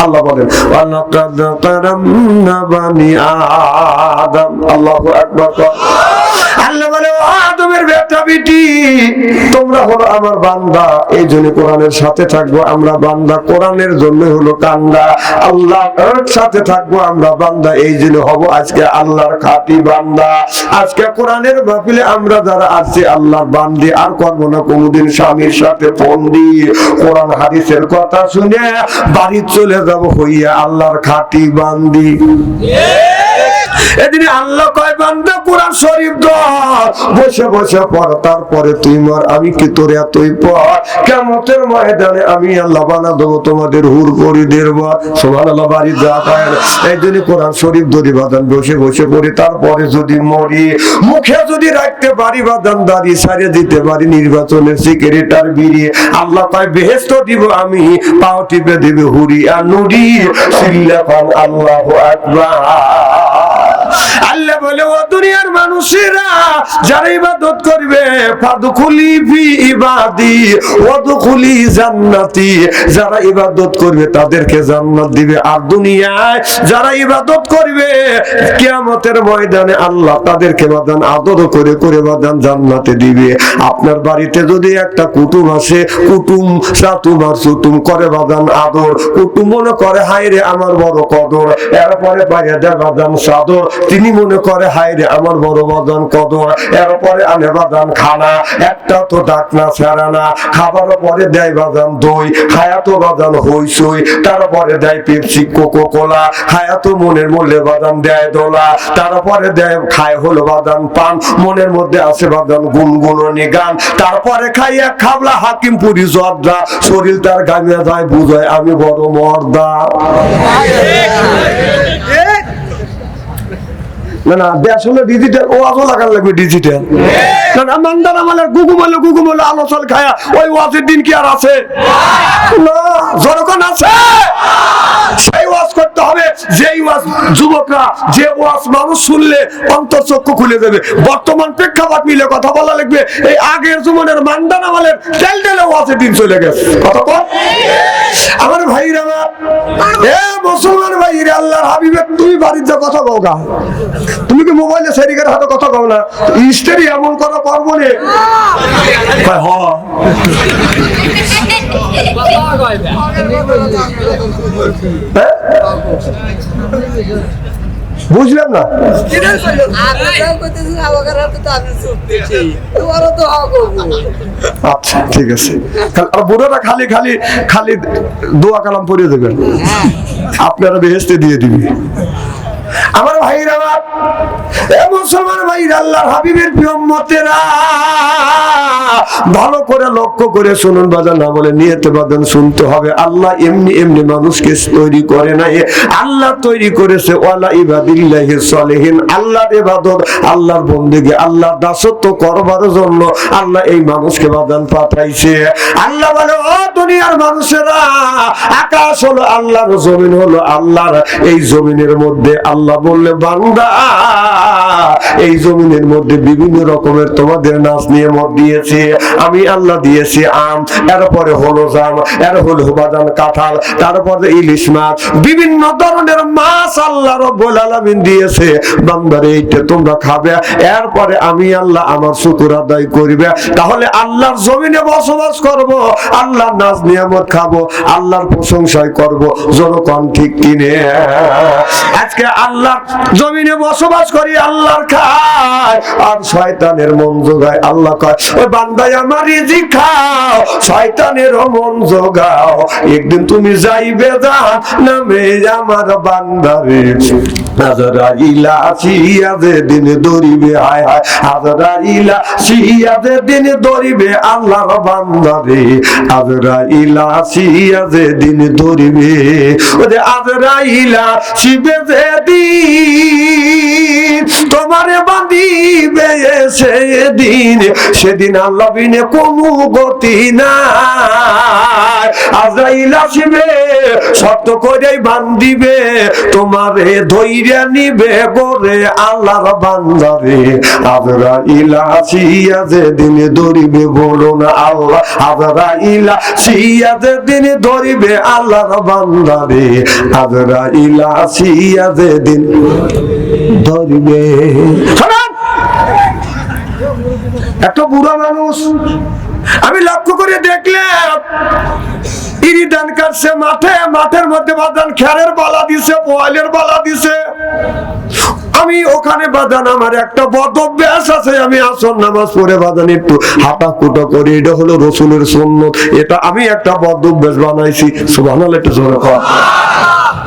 আল্লাহ বলেন ওয়ালাকাদ কারামনা বানি আদম। আল্লাহু আকবার। আল্লাহ বলে ও আদমের বেটা বেটি তোমরা হলো আমার বান্দা, এই জন্য কোরআনের সাথে থাকবো আমরা বান্দা, কোরআনের জন্য হলো কান্দা। আল্লাহর সাথে থাকবো আমরা বান্দা, এই জন্য হব আজকে আল্লাহর খাঁটি বান্দা। আজকে কোরআনের মাহফিলে আমরা যারা আছি আল্লাহর বান্দি, আর করবো না কোনদিন স্বামীর সাথে ফোন দিয়ে কোরআন হাদিসের কথা শুনে বাড়ি চলে যাব হইয়া আল্লাহর খাঁটি বান্দি। এদিন আল্লাহ কয় বান্দা কোরআন শরীফ ধর, বসে বসে পড়, তারপরে তুই মর, আমি কি তোর এতই পর কিয়ামতের ময়দানে আমি আল্লাহ বানা দেবো তোমাদের হুর পরিদের বর। সুবহানাল্লাহ। বাড়ি যা পায় এই জন্য কোরআন শরীফ ধরি বাদান বসে বসে পড়ি, তারপরে যদি মরি মুখে যদি রাখতে পারি বাদান দাঁড়িয়ে সারিয়ে দিতে পারি নির্বাচনের সিগারেটার বিড়ি, আল্লাহ কয় বেহেশত দিব আমি, পাও টিপে দিবে হুরি আর নুরি সিল্লাফান। আল্লাহু আকবার। আল্লাহ বলে ও দুনিয়ার মানুষেরা যারা ইবাদত করবে ফাদখুলি ফি ইবাদি ওয়াদখুলি জান্নাতি, যারা ইবাদত করবে তাদেরকে জান্নাত দিবে, আর দুনিয়ায় যারা ইবাদত করবে কিয়ামতের ময়দানে আল্লাহ তাদেরকে বাদান আদর করে করে বাদান জান্নাতে দিবে। আপনার বাড়িতে যদি একটা কুটুম আসে, কুটুম সাতুম আর সুতুম করে বাদান আদর, কুটুম মনে করে হায় রে আমার বড় কদর, এরপরে বাইরে দেয় বাদান সাদর, তিনি মনে করে হায় রে আমার বড় বাদান কদর, এরপরে আনে বাদান খানা, একটা তো ডাকনা ফেরানা, খাবার পরে দেয় বাদান দই, খায়া তো বাদান হইসই, তারপরে দেয় পেপসি কোকো কোলা, খায়া তো মনের মূল্যে বাদান দেয় দোলা, তারপরে দেয় খায় হলো বাদান পান, মনের মধ্যে আছে বাদান গুনগুননি গান, তারপরে খাইয়া খাবলা হাকিমপুরি জর্দা, শরীর তার গামিয়া যায় বুঝায় আমি বড় মর্দা। না না দেশ হলো ডিজিটাল, ওয়াজও লাগান লাগবে ডিজিটাল। না না মান্দার আমাদের গুগুমলে আলোচল খায়া ওই ওয়াজের দিন কি আর আছে? না, যখন আছে সেই ওয়াজ করতে হবে, যেই ওয়াজ যুবকরা যে ওয়াজ মানুষ শুনলে অন্তর্চক্ষু খুলে দেবে। বর্তমান প্রেক্ষাপট মিলে কথা বলা লাগবে, এই আগের জীবনের মান্দান আমাদের টেলটেলে ওয়াজের দিন চলে গেছে। কথা কর আমার ভাইরা, এ মুসলমান ভাইরা, আল্লাহর হাবিবের তুমি বাড়ির যা কথা কও গা, তুমি কি মোবাইলে সেরিকের হাতে কথা কও না? স্টেরি এমন কথা করবো নে বুঝলাম না। আচ্ছা ঠিক আছে, বুড়োটা খালি খালি খালি দোয়া কালাম পড়িয়ে দেবেন, আপনারা বেহেশতে দিয়ে দিবি। আমার ভাইরা, মুসলমান ভাইরা, আল্লাহর হাবিবের প্রিয় উম্মতেরা ভালো করে লক্ষ্য করে শুনুন বাজান, না বলে নিয়তে বাজান শুনতে হবে। আল্লাহ এমনি এমনি মানুষকে তৈরি করে নাই, আল্লাহ তৈরি করেছে ওয়ালা ইবাদিল্লাহি সলিহিন, আল্লাহর ইবাদত, আল্লাহর বন্দেগী, আল্লাহর দাসত্ব করবার জন্য আল্লাহ এই মানুষকে বাজান পাঠাইছে। আল্লাহ বলে ও দুনিয়ার মানুষেরা, আকাশ হলো আল্লাহর, জমিন হলো আল্লাহর, এই জমিনের মধ্যে আল্লাহ বললে বান্দা এই জমিনের মধ্যে বিভিন্ন রকমের তোমাদের নাচ নিয়ামত দিয়েছি আমি আল্লাহ, দিয়েছি আম, এরপরে হলো জাম, এর হলো বাদান কাঁঠাল, তারপরে ইলিশ মাছ, বিভিন্ন ধরনের মাছ আল্লাহ রব্বুল আলামিন দিয়েছে। বান্দারে এইটা তোমরা খাবে, এরপরে আমি আল্লাহ আমার শুকর আদায় করবে। তাহলে আল্লাহর জমিনে বসবাস করব, আল্লাহর নাজ নিয়ামত খাবো, আল্লাহর প্রশংসায় করব। জনগণ ঠিক কিনে? আজকে আল্লাহ জমিনে বসবাস করি, আল্লাহর খায় আর শয়তানের মন জোগায়। আল্লাহ কয় ওই বান্দায় আমার রিজিক খাও, শয়তানেরও মন জোগাও, একদিন তুমি যাইবে জাহান্নামে আমার বান্দারে। আজরাইলা আসিয়া যেদিন ধরিবে, হায় হায় আজরাইলা আসিয়া যেদিন ধরিবে আল্লাহর বান্দারে, আজরাইলা আসিয়া যেদিন ধরিবে, ওরে আজরাইলা শিবে যেদিন তোমারে বাঁধিবে, সেদিন সেদিন আল্লাহ বিনে কোনো গতি নাই। আজরাইল আসিবে শক্ত করে বান্ধিবে তোমারে ধৈর্য কইরা নিবে গোরে আল্লাহর বান্দারে আজরাইল আসিয়া যেদিন ধরিবে বলুন আল্লাহ আজরাইল আসিয়া যেদিন ধরিবে আল্লাহর বান্দারে আজরাইল আসিয়া যেদিন ধরিবে। একটা বুড়া মানুষ আমি লক্ষ্য করে দেখলাম ইরি ধান কাটছে মাঠের মধ্যে বাদান খেরের বালা দিছে পোয়ালের বালা দিছে। আমি ওখানে বাদান আমার একটা বদ অভ্যাস আছে, আমি আসর নামাজ পড়ে বাদান একটু হাঁটা কুটো করি, এটা হলো রসুলের সুন্নত, এটা আমি একটা বদ অভ্যাস বানাইছি। সুবহানাল্লাহ, একটু জোরে কর।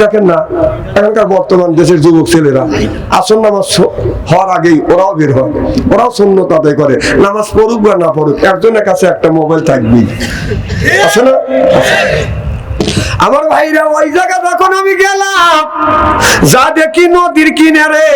দেখেন না এখনকার বর্তমান দেশের যুবক ছেলেরা আসর নামাজ হওয়ার আগেই ওরাও বের হয়, ওরাও সুন্নত আদায় করে, নামাজ পড়ুক বা না পড়ুক একজনের কাছে একটা মোবাইল থাকবেই, আছে না? আমার ভাইরা ওই জায়গা যখন আমি গেলাম যা দেখি নদীর কিনারে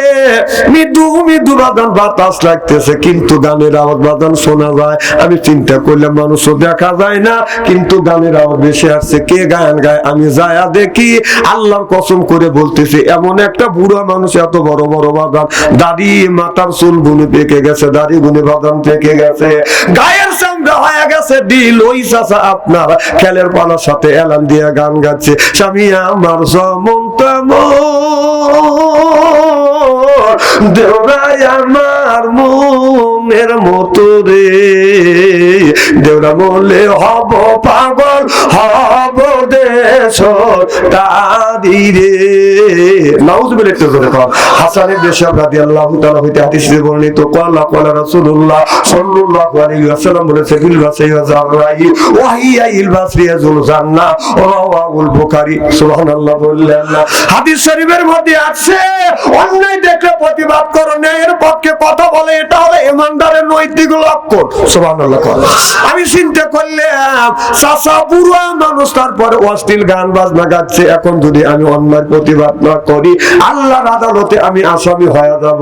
মৃদু মৃদু বাদান বাতাস লাগতেছে, কিন্তু গানের আওয়াজ বাদান শোনা যায়। আমি চিন্তা করলাম মানুষও দেখা যায় না, কিন্তু গানের আওয়াজ বেশি আসছে। কে গান গায়? আমি যায়া দেখি আল্লাহর কসম করে বলতেছি এমন একটা বুড়া মানুষ, এত বড় বড় বাদান, দাড়ি মাথার চুল গুনে পেকে গেছে, দাড়ি গুনে বাদান পেকে গেছে, গায়ের চামড়া হয়ে গেছে দিল। ওই চাচা আপনার খেলের পালার সাথে এলান দিয়ে গান গাচ্ছে, স্বামী আমার যেমন তেমন দেওরাই আমার মনের মতো রে, দেওরা বলে হব পাগল হব দেশ তারি রে। নাউজুবিল্লাহ। একটু জোরে কর। হাসান ইবনে শাব রাদিয়াল্লাহু তাআলা হইতে হাদিসে বর্ণিত ক্বালা ক্বালা রাসূলুল্লাহ সাল্লাল্লাহু আলাইহি ওয়াসাল্লাম বলেছে বিল বাসাই ওয়া জাররাই ওয়া হিয়া ইল বাসরিয়াজুল জান্নাহ রাওয়াহুল বুখারী। সুবহানাল্লাহ বললেন না। হাদিস শরীফের মধ্যে আছে অন্যায় দেখলে প্রতিবাদ করো, ন্যায়ের পক্ষে কথা বলে, এটা হলো ইমানদারের নৈতিক লক্ষণ। সুবহানাল্লাহ। আমি চিন্তা করলাম চাচা বুড়া মানুষ, তারপরে অশ্লীল গান বাজনা গাচ্ছে, এখন যদি আমি অন্যায় প্রতিবাদ না করি আল্লাহর আদালতে আমি আসামি হয়ে যাব।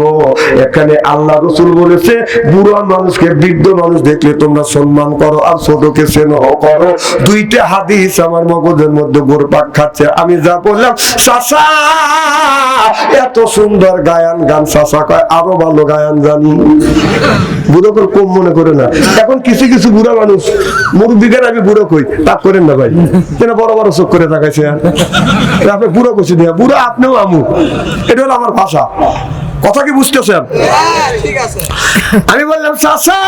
এখানে আল্লাহ রাসূল বলেছে বুড়া মানুষকে, বৃদ্ধ মানুষ দেখলে তোমরা সম্মান করো আর ছোটকে স্নেহ করো। দুইটা হাদিস আমার মগজের মধ্যে ঘুরপাক খাচ্ছে। আমি যা বললাম চাচা এত সুন্দর গায়ান গান, চাচা কয় আরো ভালো গায়ান জানি। বুড়ো করে কম মনে করে না। এখন কিছু কিছু বুড়া মানুষ মুরব্বীদের আমি বুড়ো কই তাক করেন না ভাই, কেন বড় বড় চোখ করে তাকাইছে, আপনি বুড়ো কইছি দিয়া বুড়া আপনিও আমু, এটা হলো আমার ভাষা। কথা কি বুঝতেছেন? আমি বললাম চাচা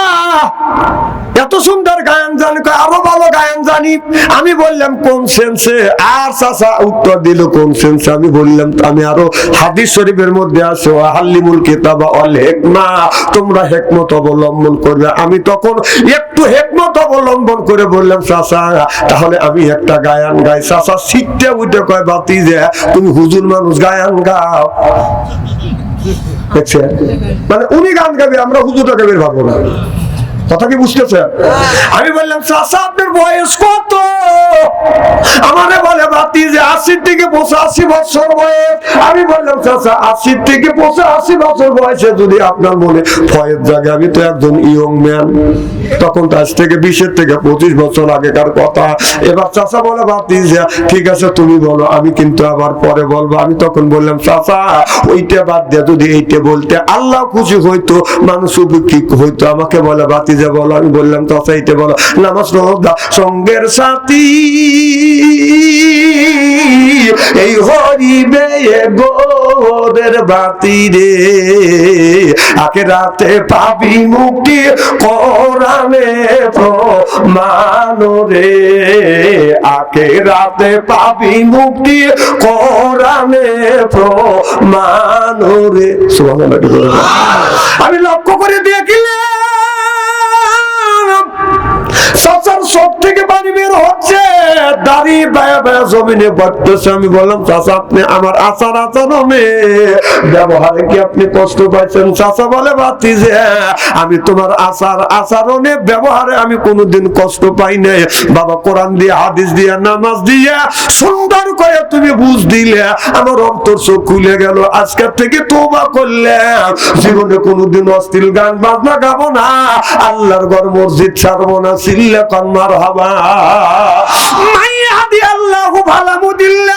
এত সুন্দর গায়ন জানি, আরো ভালো গায়ন জানি। আমি বললাম কোন সেন্সে? আর চাচা উত্তর দিল কোন সেন্সে? আমি বললাম আমি আরো হাদিস শরীফের মধ্যে আছে আল্লিমুল কিতাবা ওয়াল হিকমা, তোমরা হিকমত অবলম্বন করবে। আমি তখন একটু হিকমত অবলম্বন করে বললাম চাচা তাহলে আমি একটা গায়ন গাই। চাচা শিখতে উঠে কয় বাতি যে তুমি হুজুর মানুষ গায়ন গাও। দেখছেন, মানে উনি গান গাবে, আমরা হুজুরটা গাবে ভাববো না। কথা কি বুঝতেছেন? আমি বললাম চাচা আপনার বয়স কত? আমারে বলে বাতি যে 80 থেকে 85 বছর বয়স। আমি বললাম চাচা 80 থেকে 85 বছর বয়সে যদি আপনার মনে ভয়ের জায়গা, আমি তো একজন ইয়ং ম্যান, তখন তো আজ থেকে 20 থেকে 25 বছর আগেকার কথা। এবার চাচা বলে বাতি যে ঠিক আছে তুমি বলো, আমি কিন্তু আবার পরে বলবো। আমি তখন বললাম চাচা ওইটা বাদ দিয়ে যদি এইটা বলতে আল্লাহ খুশি হইতো, মানুষ উপকৃত হইতো। আমাকে বলে বাতি যে বলো। আমি বললাম চাচা এইটা বলো, নামাজ রোজা সঙ্গের সাথী এই হরিবে গোদের বাতি রে, আখিরাতে পাবি মুক্তি কোরআনে প্রমাণ রে, আখিরাতে পাবি মুক্তি কোরআনে প্রমাণ রে। সুবহানাল্লাহ। আমি লক্ষ্য করে দেখলাম চাচার সব থেকে পানি বের হচ্ছে, দাড়ি বায়া বায়া জমিনে পড়তেছে। আমি বললাম চাচা আপনি আমার আচার আচরণে ব্যবহারে কি আপনি কষ্ট পাইছেন? চাচা বলে বাতি যে আমি তোমার আচার আচরণে ব্যবহারে আমি কোনোদিন কষ্ট পাই নাই বাবা। কোরআন দিয়ে হাদিস দিয়ে নামাজ দিয়ে সুন্দর করে তুমি বুঝ দিলে আমার অন্তর চোখ খুলে গেল। আজকের থেকে তওবা করলাম, জীবনে কোনোদিন অশ্লীল গান বাজনা গাবো না, আল্লাহর ঘর মসজিদ ছাড়বো না। সিল্লা কান মারহাবা মাইয়াদি আল্লাহু ফালা মুদিল্লা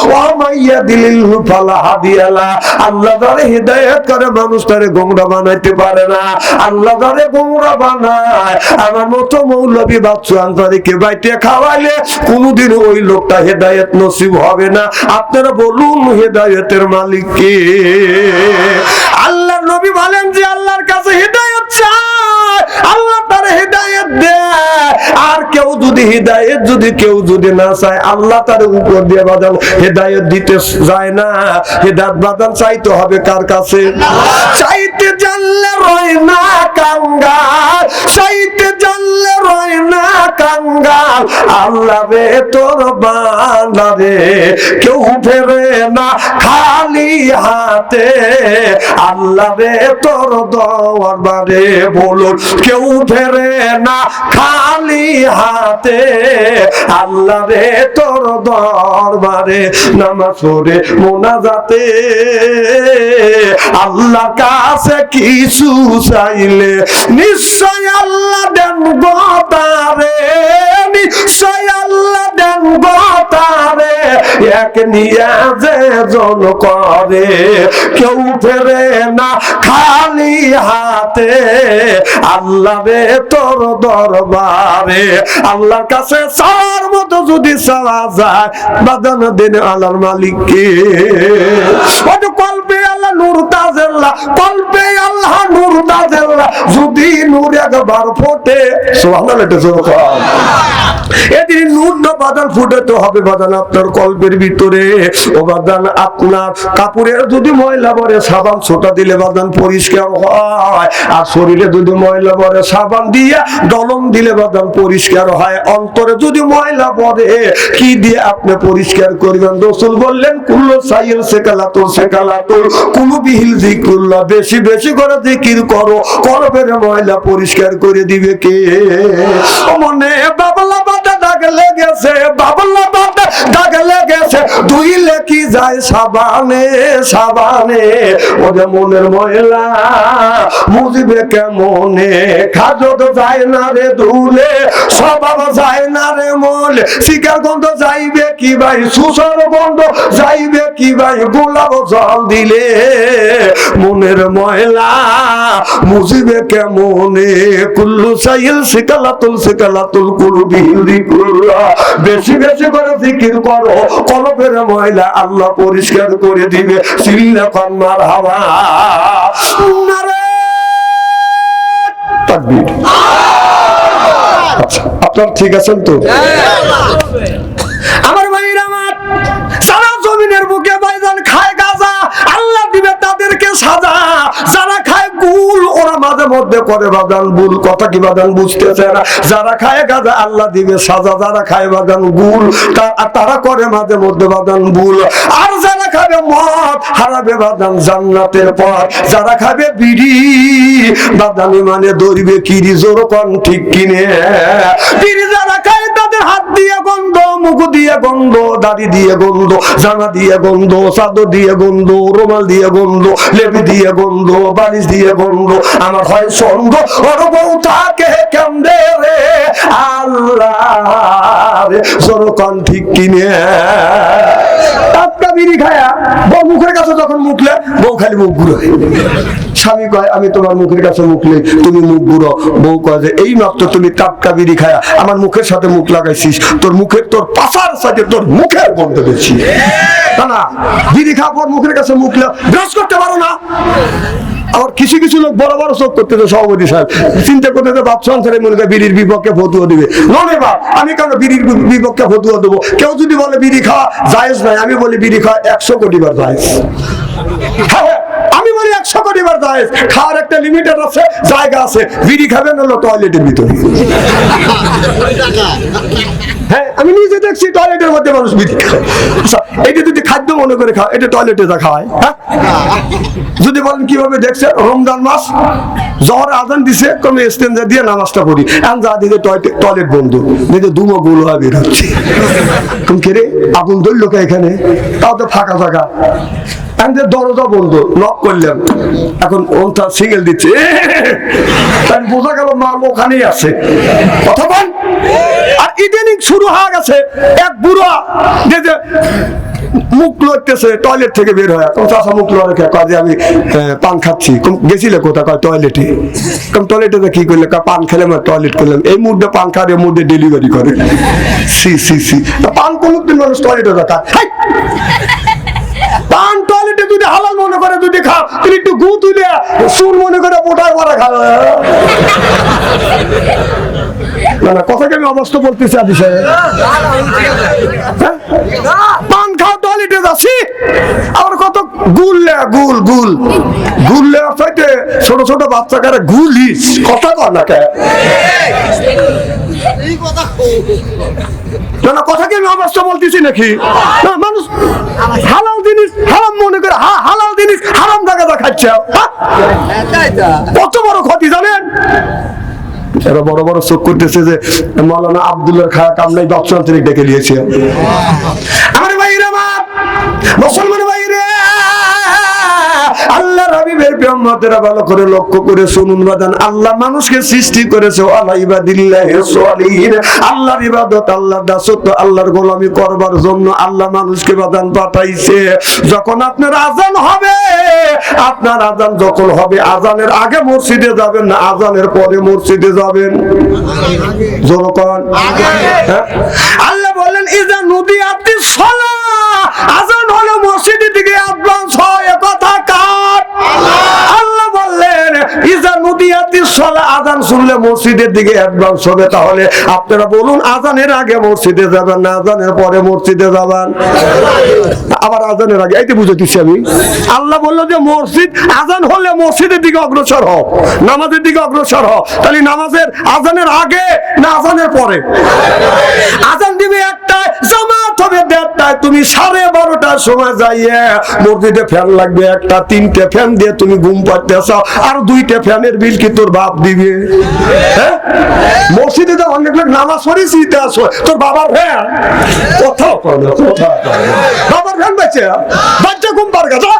ওয়া মাইয়া দিলিল্হু ফালা হাদিয়ালা। আল্লাহ যারে হিদায়াত করে মানুষ তারে গোমরা বানাইতে পারে না। আল্লাহ যারে গোমরা বানায়, আমার মতো মৌলবী বাচ্চু আনসারীকে বাইতে খাওয়াইলে কোনদিন ওই লোকটা হিদায়াত নসিব হবে না। আপনারা বলুন হিদায়াতের মালিক কে? আল্লাহর নবী বলেন যে আল্লাহর কাছে হিদায়াত চায়, আল্লাহ তার হিদায়াত দেয়। আর কেউ যদি হিদায়াত কেউ যদি না চায়, আল্লাহ তার উপর দিয়ে বাদান হিদায়াত দিতে যায় না। হিদায়াত বাদান চাইতে হবে কার কাছে? চাইতে জানলে রয় না কাঙ্গাল, চাইতে জানলে রয় না কাঙ্গাল। আল্লাহ রে তোর বান্দা রে কেউ ফেরে না খালি হাতে। আল্লাহ রে তোর দরবারে বলুন কেউ ফেরে না খালি হাতে। আল্লাহ রে তোর দরবারে নামাজ পড়ে মোনাজাতে। আল্লাহ কাছে কিছু চাইলে নিশ্চয় আল্লাহ দেন গোতারে, নিশ্চয় আল্লাহ দেন গোতারে। এক নিয়াজে জন করে কেউ ফেরে না খালি হাতে। আল্লাহ রে তোর দরবারে আল্লাহর কাছে চাওয়ার মতো যদি চাওয়া যায়, বাদান দিন আল্লাহর মালিককে। কল্পে আল্লাহ নূর তাজেল্লা, কল্পে আল্লাহ নূর তাজেল্লা। যদি নূর একবার ফোটে, সুবহানাল্লাহ, এদিন নূর না বাদান ফুটাতে হবে বাদান আপনার কল্পের ভিতরে। ও বাদান আপনার কাপড়ের যদি ময়লা পড়ে সাবান ছোটা দিলে বাদান পরিষ্কার হয়। আর শরীরে যদি ময়লা পড়ে সাবান দিয়া দলম দিলে বাদান পরিষ্কার হয়। অন্তরে যদি ময়লা পড়ে কি দিয়ে আপনি পরিষ্কার করবেন? রাসূল বললেন কুল্লু সাইল সেকালাতুল সেকালাতুল কুলু বিহিল যিকরুল্লাহ। বেশি বেশি করে জিকির করো, কলবের ময়লা পরিষ্কার করে দিবে কে? ও মনে বাবলা বাটা দাগ লেগেছে, বাবলা বাটা দাগ লেগেছে, ধুইলে কি যায় সাবানে সাবানে। ওরে মনের ময়লা মুজিবে কেমনে? খাজত যায় না রে ধুলে, স্বভাব যায় না রে মল। শিকার গন্ধ যাইবে কি ভাই, সুসর গন্ধ যাইবে কি ভাই, গোলাপ জল দিলে। মনের ময়লা মুজিবে কেমনে? কুল্লু সাইল সিকালাতুল সিকালাতুল কুলু বিহিল যিকরুল্লাহ। বেশি বেশি করে জিকির করো, কলবের ময়লা আল্লাহ পরিষ্কার করে দিবে। সিল্লা খান মারহাবা, নারে তাকবীর। আচ্ছা, আপনারা ঠিক আছেন তো? আমার ভাইরা আমার, সারা জমিনের বুকে ভাইজান খায় গাঁজা, আল্লাহ দিবে তাদেরকে সাজা। যারা খায় গুল ওরা মাঝে মধ্যে করে বাদান ভুল। কথা কি বাদান বুঝতেছে না? যারা খায় গাঁজা আল্লাহ দিবে সাজা, যারা খায় বাদান গুল তারা করে মাঝে মধ্যে বাদান ভুল। আর যারা খাবে মদ হারাবে বাদান জান্নাতের পথ। যারা খাবে বিড়ি বাদানি মানে ধরবে কিরি, জোর কোন ঠিক কিনে। বিড়ি যারা খায় তাদের হাত দিয়ে গন্ধ, মুখ দিয়ে গন্ধ, দাড়ি দিয়ে গন্ধ, জামা দিয়ে গন্ধ, চাদর দিয়ে গন্ধ, রুমাল দিয়ে গন্ধ, লেবি দিয়ে গন্ধ, বালিশ দিয়ে গন্ধ। আমার হয় সন্দ ওর বউ থাকে কেমনে রে আল্লাহ রে, জোরকন ঠিক কিনে। টাটকা বিড়ি খায়া বউ মুখের কাছে যখন মুখলে বউ খালি মুখ ঘুরে। স্বামী কয় আমি তোমার মুখের কাছে মুখলে তুমি মুখ ঘুরো। বউ কয় যে এই মাত্র তুমি টাটকা বিড়ি খায়া আমার মুখের সাথে মুখ লাগাইছিস, তোর মুখের তোর পাশার সাথে তোর মুখের গন্ধ বেশি। না না, বিড়ি খাওয়ার পর মুখের কাছে মুখ ব্রাশ করতে পারো না। আর কিছু কিছু লোক বড় বড় চোখ করতে, সভাপতি সাহেব চিন্তা করতে বাচ্চা ছেলে মনে করে বিড়ির বিপক্ষে ফতুয়া দিবে। নয় বাপ, আমি কেন বিড়ির বিপক্ষে ফতুয়া দেবো? কেউ যদি বলে বিড়ি খাওয়া জায়েজ নাই, আমি বলি বিড়ি খাওয়া 100 কোটি বার জায়েজ। আমি বলি 100 কোটি বার জায়েজ। খাওয়ার একটা লিমিটেড আছে, জায়গা আছে। বিড়ি খাবেন হলো টয়লেটের ভিতরে। হ্যাঁ, আমি নিজে দেখছি টয়লেটের মধ্যে মানুষ বিড়ি খায়। এটা যদি খাদ্য মনে করে খাও, এটা টয়লেটে যা খাওয়ায়। হ্যাঁ, যদি বলেন কিভাবে দেখছে, রমজান মাস জহর আজান দিছে, কমে ইস্তেঞ্জা দিয়ে নামাজটা পড়ি, এখন যা দিকে টয়লেট বন্ধ, দেখে দুমো গুলো বের হচ্ছে। কোন কে রে আগুন ধরলো এখানে, তাও তো ফাঁকা ফাঁকা। দরজা বন্ধ, নক করলাম, এখন ওটা সিঙ্গেল দিচ্ছে, তাই বোঝা গেল মাল ওখানেই আছে। কথা বল। আর ইদানিং শুরু হয়ে গেছে এক বুড়া মুখ লড়তেছে টয়লেট থেকে বের হয়, চাষা মুখ লড়ে কাজে আমি পান খাচ্ছি। গেছিলে কোথায়? কয় টয়লেটে। টয়লেটে কি করলে? পান খেলে টয়লেট করলাম। এই মুডে পান খাওয়ার, এই মুডে ডেলিভারি করে। সি সি সি, পান কোন দিন মানুষ টয়লেটে দেখা? পান টয়লেটে যদি হালাল মনে করে যদি খাও, তুমি একটু গু তুলে সুর মনে করে পোটার পরে খাও। না না, কথাকে আমি অবস্থা বলতেছি আদি সাহেব। পান খাও টয়লেটে যাচ্ছি, আবার কত গুললে গুল গুল গুললে চাইতে ছোট ছোট বাচ্চা কারে গুলিস কথা কর না কে? না না, কথাকে আমি অবস্থা বলতেছি নাকি? না, মানুষ হালাল জিনিস হারাম মনে করে, হালাল জিনিস হারাম জায়গা খাচ্ছে। কত বড় ক্ষতি জানেন? এরা বড় বড় চোখ করতেছে যে মৌলানা আব্দুল্লাহ খায়া কামনাই দর্শনার্থী ডেকে নিয়েছে। আমার ভাইরা, মুসলমান ভাইরে, আল্লাহর হাবিবের উম্মতেরা ভালো করে লক্ষ্য করে শুনুন বাদান। আল্লাহ মানুষকে সৃষ্টি করেছে আলা ইবাদিল্লাহিস সালিহিন, আল্লাহর ইবাদত, আল্লাহর দাসত্ব, আল্লাহর গোলামি করবার জন্য আল্লাহ মানুষকে বাদান পাঠাইছে। যখন আপনার আযান হবে, আপনার আযান যখন হবে, আযানের আগে মসজিদে যাবেন না আযানের পরে মসজিদে যাবেন? যখন আল্লাহ বললেন ইজা নুদিয়াতিস সালাহ, আযান হলো মসজিদের দিকে অ্যাডভান্স হয়। কথা কার? আল্লাহ বললেন ইজা নুদিয়াতিস সালাহ, আযান শুনলে মসজিদের দিকে অ্যাডভান্স হবে। তাহলে আপনারা বলুন, আযানের আগে মসজিদে যাবেন না আযানের পরে মসজিদে যাবেন? আবার আযানের আগে, এইটা বুঝাইতেছি আমি। আল্লাহ বলল যে মসজিদ আযান হলে মসজিদের দিকে অগ্রসর হও, নামাজের দিকে অগ্রসর হও। তাহলে নামাজের আযানের আগে না আযানের পরে? আযান দিবে একটায়, জামাত হবে দেড়টায়। তুমি 12:30টার সময় যাইয়ে মসজিদে ফ্যান লাগবে একটা, 3টে ফ্যান দিয়ে তুমি ঘুম পাড়তে চাও, আর 2টে ফ্যানের বিল কি তোর বাপ দিবে? হ্যাঁ, মসজিদে তো অনেক লোক নামাজ পড়েছি, তোর বাবার ফ্যান কোথাও করে, কোথাও বাবার ফ্যান বেঁচে বাচ্চা ঘুম পার গেছে,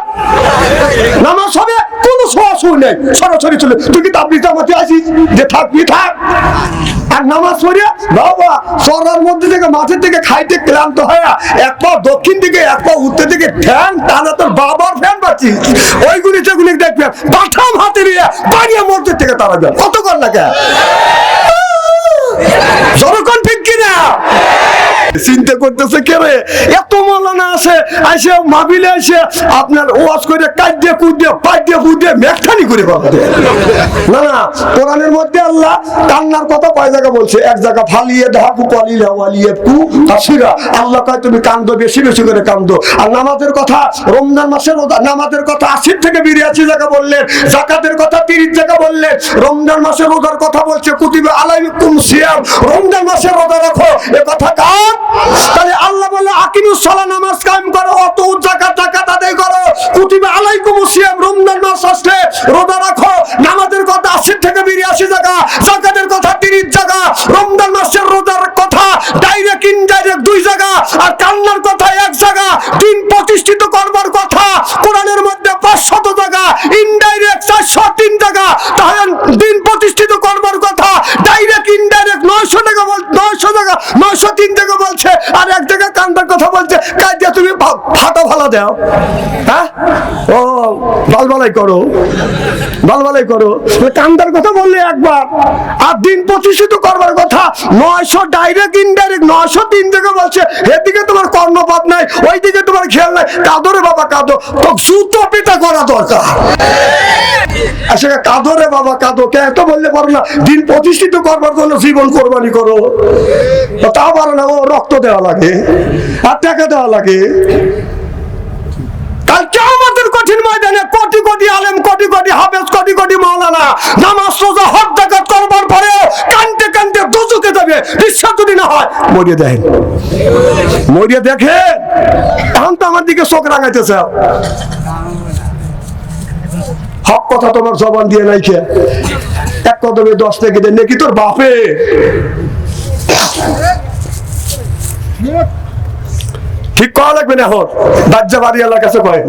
নামাজ হবে কোনো সরাসরি নেই, সরাসরি চলে। তুই কি তাবলিগ জামাতে আসিস যে থাকবি থাক, আর নামাজ পড়িয়া বাবা সরার মধ্যে থেকে মাঠের থেকে খাইতে ক্লান্ত হয়ে এক পা দক্ষিণ দিকে এক পা উত্তর দিকে ফ্যান টানা, তোর বাবার ফ্যান পাচ্ছিস। ওইগুলি যেগুলি দেখবে পাঠাম হাতে নিয়ে বাড়িয়ে মসজিদ থেকে তারা যান। কত কর না কে যখন ঠিক কিনা চিন্তা করতেছে কে রে? এত মৌলানা আছে, আসে মাহফিলে আসে আপনার ওয়াজ করে কাঁদিয়ে কুদিয়ে পাইয়ে বুদিয়ে মেঘখানি করে পাবে না। না, কোরআনের মধ্যে আল্লাহ কান্নার কথা কয় জায়গা বলছে? এক জায়গা ফালিয়ে ধাকু পালিলা ওয়ালিয়ে কু কাসিরা, আল্লাহ কয় তুমি কান্দো, বেশি বেশি করে কান্দো। আর নামাজের কথা, রমজান মাসের নামাজের কথা 80 থেকে 82 জায়গা বললেন, যাকাতের কথা 30 জায়গা বললেন, রমজান মাসের রোজার কথা বলছে কুতিবা আলাইকুম সিয়াম, রমজান মাসের রোজা রাখো। এ কথা কার? তাহলে আল্লাহ বলে আকিমুস সালাহ, নামাজ কায়েম করো, অত যাকাত আদায় করো, কুতিবা আলাইকুমুস সিয়াম, রমজান মাস আসলে রোজা রাখো। নামাজের কথা 80 থেকে 82 জায়গা, যাকাতের কথা 30 জায়গা, রমজান মাসের রোজার কথা ডাইরেক্ট ইনডাইরেক্ট 2 জায়গা, আর কান্নার কথা 1 জায়গা। দিন প্রতিষ্ঠিত করবার কথা কোরআনের মধ্যে 500 জায়গা, ইনডাইরেক্ট 403 জায়গা। তাহলে দিন প্রতিষ্ঠিত করবার কথা ডাইরেক্ট ইনডাইরেক্ট 900 টাকা 900 জায়গা, 903 টাকা বলছে, আর এক জায়গায় কান্দার কথা বলছে। কাজে তুমি ফাটা ভালা দাও, হ্যাঁ, ও বালবালাই করো, বালবালাই করো। কান্দার কথা বললে একবার, আর দিন প্রতিষ্ঠিত করবার কথা 900 ডাইরেক্ট ইনডাইরেক্ট 903 টাকা বলছে। এদিকে তোমার কর্ণপাত নাই, ওইদিকে তোমার খেয়াল নাই। কাঁদো রে বাবা কাঁদো, তো জুতো পিটা করা দরকার। আসলে কাঁদো রে বাবা কাঁদো, কে এত বললে পারো না? দিন প্রতিষ্ঠিত করবার জন্য জীবন কোরবানি করো, তা পারো না? ও রক্ত দেওয়া লাগে, আর টাকা দেওয়া লাগে। কাল কিয়ামতের কঠিন ময়দানে কোটি কোটি আলেম, কোটি কোটি হাফেজ, কোটি কোটি মাওলানা নামাজ রোজা হজ যাকাত করবার পরে কানতে কানতে দুজকে যাবে। বিশ্বাস যদি না হয় মরিয়ে দেখেন, মরিয়ে দেখে। এখন তো আমার দিকে চোখ রাঙাইতেছে। হক কথা তোমার জবান দিয়ে নাই খেয়ে এক কদমে 10 থেকে দেন নাকি তোর বাপে। ঠিক করা লাগবে না, এখন বাচ্চা বাড়ি এলাকার কাছে কয়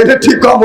এটা ঠিক কম।